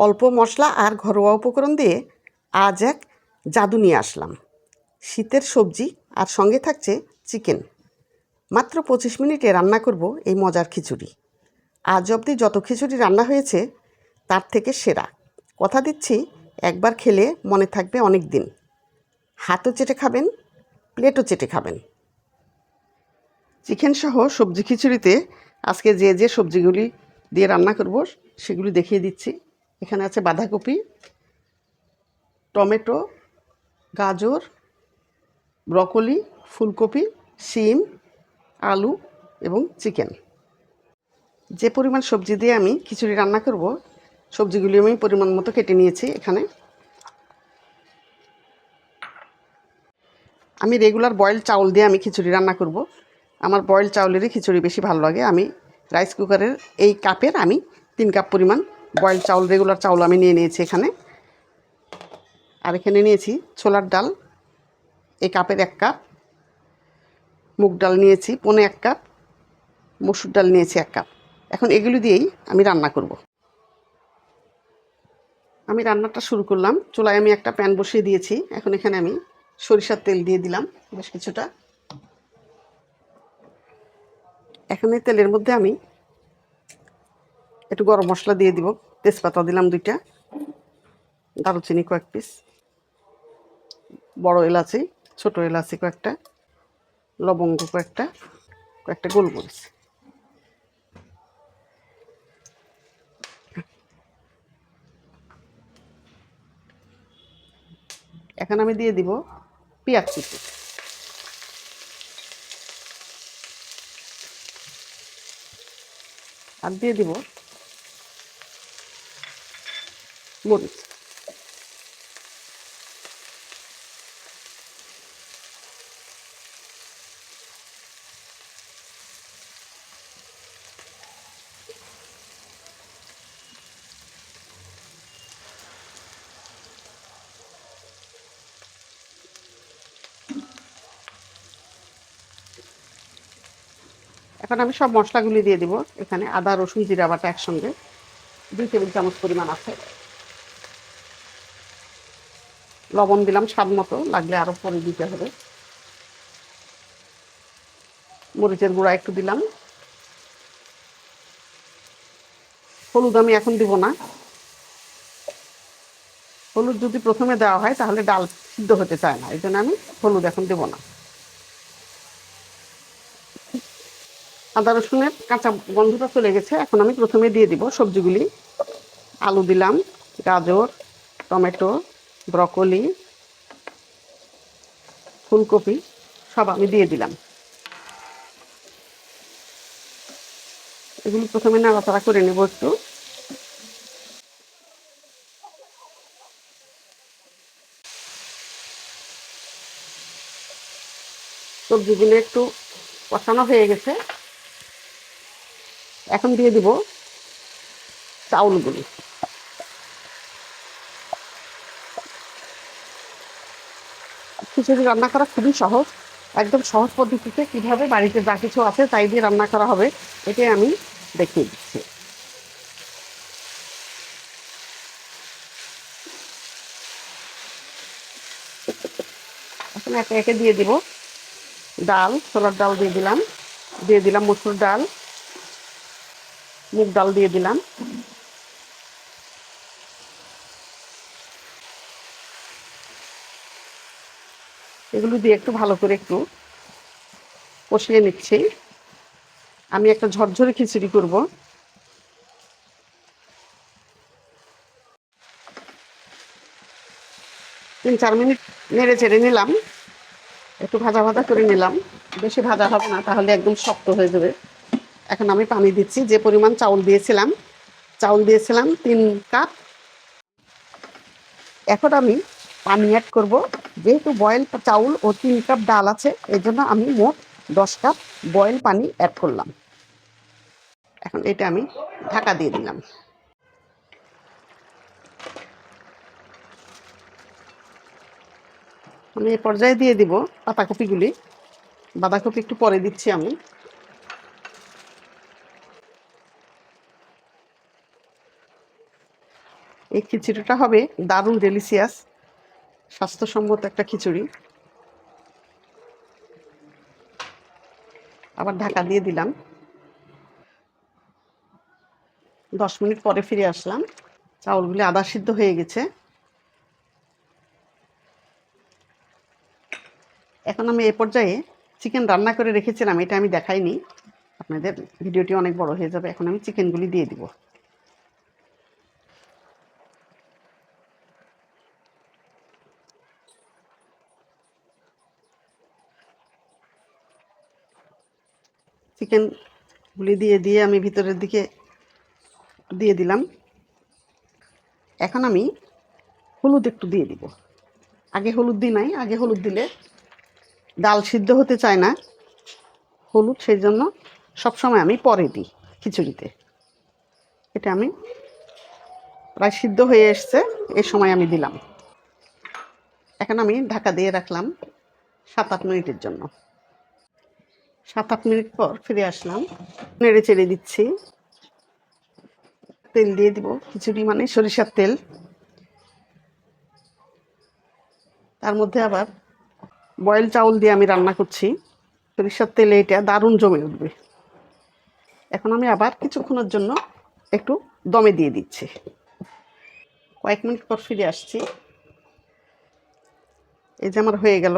অল্প মশলা আর ঘরোয়া উপকরণ দিয়ে আজ এক জাদু নিয়ে আসলাম। শীতের সবজি আর সঙ্গে থাকছে চিকেন। মাত্র 25 মিনিটে রান্না করব এই মজার খিচুড়ি। আজ অবধি যত খিচুড়ি রান্না হয়েছে তার থেকে সেরা। কথা দিচ্ছি একবার খেলে মনে থাকবে অনেক দিন। হাতও চেটে খাবেন, প্লেটও চেটে খাবেন। চিকেন সহ সবজি খিচুড়িতে আজকে যে যে সবজিগুলি দিয়ে রান্না করব সেগুলি দেখিয়ে দিচ্ছি। এখানে আছে বাঁধাকপি, টমেটো, গাজর, ব্রকলি, ফুলকপি, শিম, আলু এবং চিকেন। যে পরিমাণ সবজি দিয়ে আমি খিচুড়ি রান্না করব সবজিগুলি আমি পরিমাণ মতো কেটে নিয়েছি। এখানে আমি রেগুলার বয়েলড চাউল দিয়ে আমি খিচুড়ি রান্না করব। আমার বয়েলড চাউলেরই খিচুড়ি বেশি ভালো লাগে। আমি রাইস কুকারের এই কাপের আমি 3 কাপ পরিমাণ বয়েলড চাউল, রেগুলার চাউল আমি নিয়ে নিয়েছি এখানে। আর এখানে নিয়েছি ছোলার ডাল, এই কাপের 1 কাপ। মুগ ডাল নিয়েছি 1.25 কাপ। মসুর ডাল নিয়েছি 1 কাপ। এখন এগুলো দিয়েই আমি রান্না করব। আমি রান্নাটা শুরু করলাম। চুলায় আমি একটা প্যান বসিয়ে দিয়েছি। এখন এখানে আমি সরিষার তেল দিয়ে দিলাম বেশ কিছুটা। এখন এই তেলের মধ্যে আমি একটু গরম মশলা দিয়ে দিব। তেজপাতা দিলাম 2টা, দারুচিনি কয়েক পিস, বড় এলাচি, ছোট এলাচি কয়েকটা, লবঙ্গ কয়েকটা, কয়েকটা গোলমরিচ। এখন আমি দিয়ে দিব পেঁয়াজ কুচি। আর দিয়ে দিব মরিচ। এখন আমি সব মশলাগুলি দিয়ে দিব। এখানে আদা, রসুন, জিরা বাটা একসঙ্গে 2 টেবিল চামচ পরিমাণ আছে। লবণ দিলাম স্বাদ মতো, লাগলে আরও পরে দিতে হবে। মরিচের গুঁড়া একটু দিলাম। হলুদ আমি এখন দিব না। হলুদ যদি প্রথমে দেওয়া হয় তাহলে ডাল সিদ্ধ হতে চায় না, এই জন্য আমি হলুদ এখন দেব না। আদা রসুনের কাঁচা গন্ধটা চলে গেছে। এখন আমি প্রথমে দিয়ে দিব সবজিগুলি। আলু দিলাম, গাজর, টমেটো, ব্রকলি, ফুলকপি সব আমি দিয়ে দিলাম। এগুলি প্রথমে নাড়াচাড়া করে নেব একটু। সবজিগুলো একটু কষানো হয়ে গেছে। এখন দিয়ে দিব চাউলগুলি। খিচুড়ি রান্না করা খুবই সহজ, একদম সহজ পদ্ধতিতে কিভাবে বাড়িতে যা কিছু আছে তাই দিয়ে রান্না করা হবে এটাই আমি দেখিয়ে দিচ্ছি। এখন একে একে দিয়ে দিব ডাল। ছোলার ডাল দিয়ে দিলাম, দিয়ে দিলাম মসুর ডাল, মুগ ডাল দিয়ে দিলাম। এগুলো দিয়ে একটু ভালো করে একটু কষিয়ে নিচ্ছি। আমি একটা ঝরঝরে খিচুড়ি করব। 3-4 মিনিট নেড়ে চেড়ে নিলাম, একটু ভাজা ভাজা করে নিলাম। বেশি ভাজা হবে না, তাহলে একদম শক্ত হয়ে যাবে। এখন আমি পানি দিচ্ছি। যে পরিমাণ চাউল দিয়েছিলাম 3 কাপ। এখন আমি পানি অ্যাড করব। যেহেতু বয়েল চাউল ও 3 কাপ ডাল আছে, এই জন্য আমি মোট 10 কাপ বয়েল পানি অ্যাড করলাম। এখন এটা আমি ঢাকা দিয়ে দিলাম। আমি এই পর্যায়ে দিয়ে দিব পাতাকপিগুলি। বাঁধাকপি একটু পরে দিচ্ছি আমি। এই খিচুড়িটা হবে দারুণ ডেলিশিয়াস, স্বাস্থ্যসম্মত একটা খিচুড়ি। আবার ঢাকা দিয়ে দিলাম। 10 মিনিট পরে ফিরে আসলাম। চাউলগুলি আধা সিদ্ধ হয়ে গেছে। এখন আমি এ পর্যায়ে চিকেন রান্না করে রেখেছিলাম, এটা আমি দেখাইনি আপনাদের, ভিডিওটি অনেক বড় হয়ে যাবে। এখন আমি চিকেনগুলি দিয়ে দিব। চিকেনগুলি দিয়ে আমি ভিতরের দিকে দিয়ে দিলাম। এখন আমি হলুদ একটু দিয়ে দিব। আগে হলুদ দিই নাই, আগে হলুদ দিলে ডাল সিদ্ধ হতে চায় না হলুদ, সেই জন্য সবসময় আমি পরে দিই খিচুড়িতে। এটা আমি প্রায় সিদ্ধ হয়ে এসছে, এই সময় আমি দিলাম। এখন আমি ঢাকা দিয়ে রাখলাম 7-8 মিনিটের জন্য। 7-8 মিনিট পর ফিরে আসলাম। নেড়ে চেড়ে দিচ্ছি। তেল দিয়ে দিব, খিচুড়ি মানে সরিষার তেল। তার মধ্যে আবার বয়েল চাউল দিয়ে আমি রান্না করছি, সরিষার তেলে এটা দারুণ জমে উঠবে। এখন আমি আবার কিছুক্ষণের জন্য একটু দমে দিয়ে দিচ্ছি। কয়েক মিনিট পর ফিরে আসছি। এই যে আমার হয়ে গেল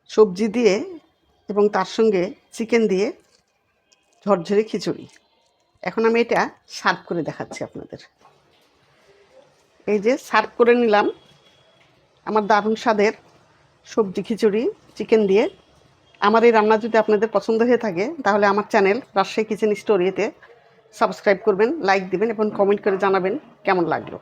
সবজি দিয়ে এবং তার সঙ্গে চিকেন দিয়ে ঝরঝরে খিচুড়ি। এখন আমি এটা সার্ভ করে দেখাচ্ছি আপনাদের। এই যে সার্ভ করে নিলাম আমার দারুণ স্বাদের সবজি খিচুড়ি চিকেন দিয়ে। আমার এই রান্না যদি আপনাদের পছন্দ হয়ে থাকে তাহলে আমার চ্যানেল রাজশাহী কিচেন স্টোরিতে সাবস্ক্রাইব করবেন, লাইক দিবেন এবং কমেন্ট করে জানাবেন কেমন লাগলো।